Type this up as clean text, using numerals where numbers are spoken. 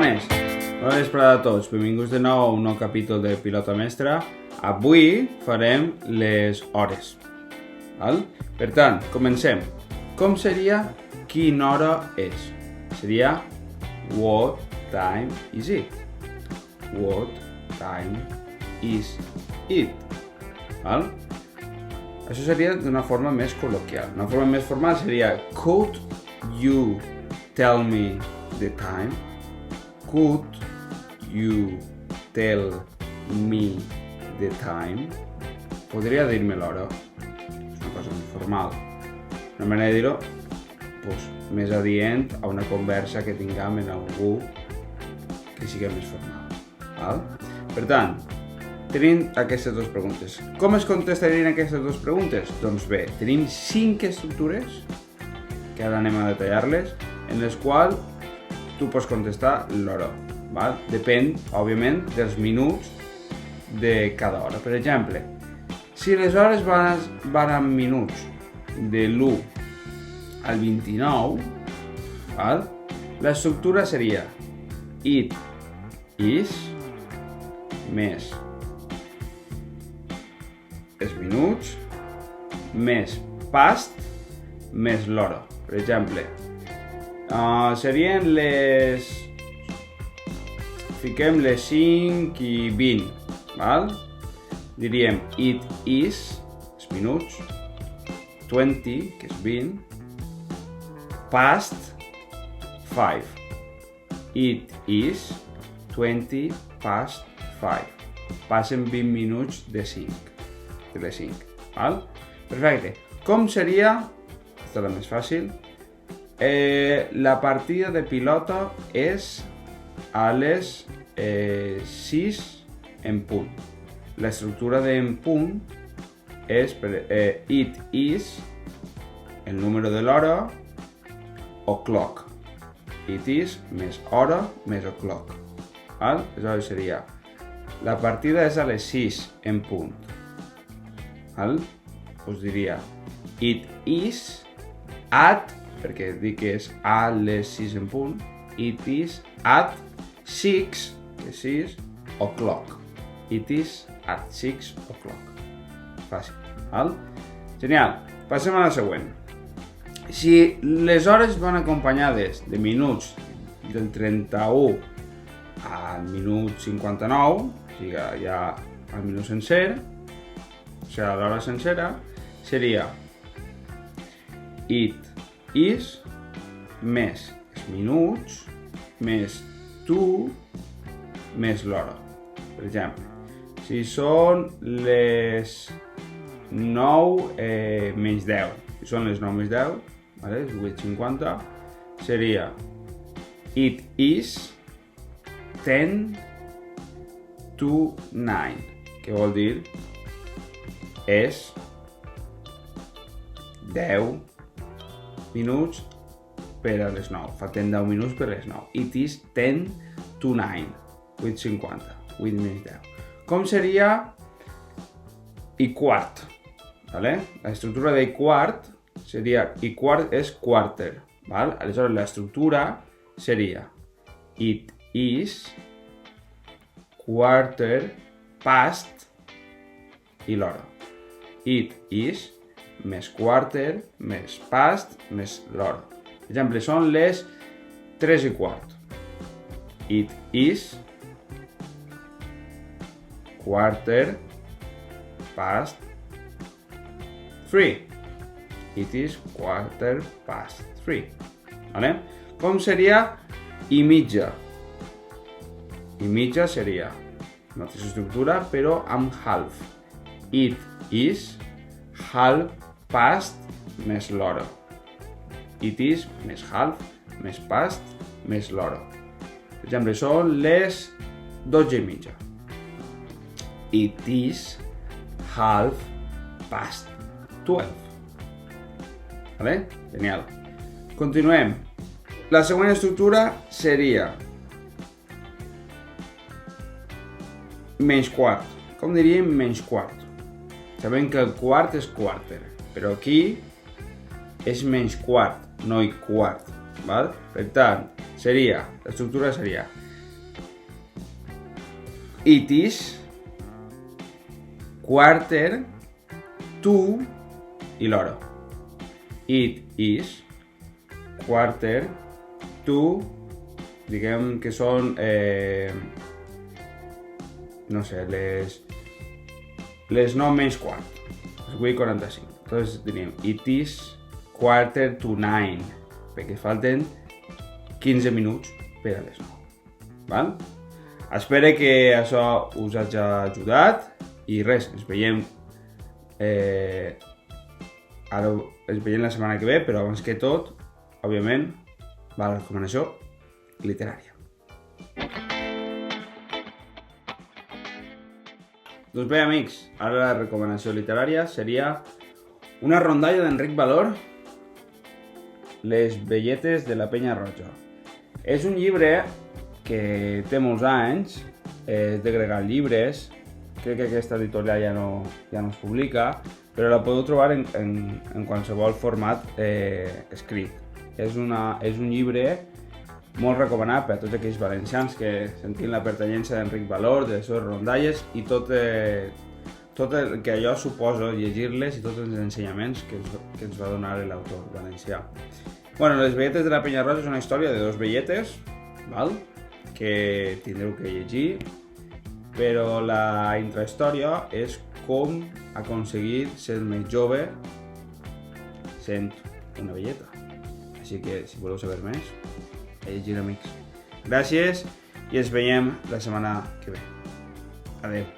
Bones! Bona vesprada a tots, benvinguts de nou a un nou capítol de Pilota Mestra. Avui farem les hores. Val? Per tant, comencem. Com seria quina hora és? Seria what time is it? What time is it? Val? Això seria d'una forma més col·loquial. Una forma més formal seria could you tell me the time? Could you tell me the time? Podria dir-me l'hora. És una cosa més formal. Una manera de dir-ho més adient a una conversa que tinguem amb algú que sigui més formal. Val? Per tant, tenim aquestes dues preguntes. Com es contestarien aquestes dues preguntes? Doncs bé, tenim 5 estructures, que ara anem a detallar-les, en les quals tu pots contestar l'hora. Depèn, òbviament, dels minuts de cada hora. Per exemple, si les hores van en minuts de l'1 al 29, l'estructura seria it is més els minuts més past més l'hora. Per exemple, serien les... Fiquem les 5 i 20, val? Diríem it is, els minuts, 20, que és 20, past 5. It is 20 past 5. Passen 20 minuts de 5, de les 5, val? Perfecte. Com seria, aquesta és la més fàcil, la partida de pilota és a les 6 en punt. L'estructura d'en punt és it is, el número de l'hora, o'clock. It is més hora més o'clock. Aleshores seria, la partida és a les 6 en punt. Us diria, it is at, perquè dic que és a les 6 en punt, it is at 6, que és 6, o'clock. It is at 6 o'clock. Fàcil, val? Genial. Passem a la següent. Si les hores van acompanyades de minuts del 31 al minut 59, o sigui, ja al minut sencer, o sigui, a l'hora sencera, seria it is més els minuts més tu més l'hora. Per exemple, si són les 9 menys 10, si són les 9 menys 10, és 8:50, seria it is 10 to 9, que vol dir és 10 minuts per a les 9. Falten 10 minuts per a les 9. It is 10 to 9. 8:50. 8 menys 10. Com seria i quart? L'estructura de quart seria, i quart és quarter. Aleshores, l'estructura seria it is quarter past i l'hora. It is més quarter més past més l'hora. Per exemple, són les 3:15. It is quarter past 3. It is quarter past 3. Com seria i mitja? I mitja seria la mateixa estructura, però amb half. It is half past més l'hora. It is més half més past més l'hora. Per exemple, són les 12:30. It is half past 12. Genial. Continuem. La següent estructura seria menys quart. Com diríem menys quart? Sabem que el quart és quarter, però aquí és menys quart, no i quart. Per tant, l'estructura seria It is quarter to i l'hora. It is quarter to, diguem que són, no sé, les 9 menys quart, les 8:45. Entonces diríem, it is quarter to 9, perquè falten 15 minuts per a les 9. Val? Espero que això us hagi ajudat i res, ens veiem ara ens veiem la setmana que ve, però abans que tot, òbviament, va la recomanació literària. Doncs bé, amics, ara la recomanació literària seria una rondalla d'Enric Valor, Les velletes de la penya roja. És un llibre que té molts anys, és de Gregal Llibres, crec que aquesta editorial ja no es publica, però la podeu trobar en qualsevol format escrit. És un llibre molt recomanat per a tots aquells valencians que sentin la pertanyència d'Enric Valor, de les seves rondalles i tot el que allò suposa llegir-les i tots els ensenyaments que ens va donar l'autor valencià. Bueno, Les velletes de la penya roja és una història de 2 velletes, val? Que tindreu que llegir, però la intrahistòria és com aconseguir ser més jove sent una velleta. Així que, si voleu saber més, a llegir, amics. Gràcies i ens veiem la setmana que ve. Adeu.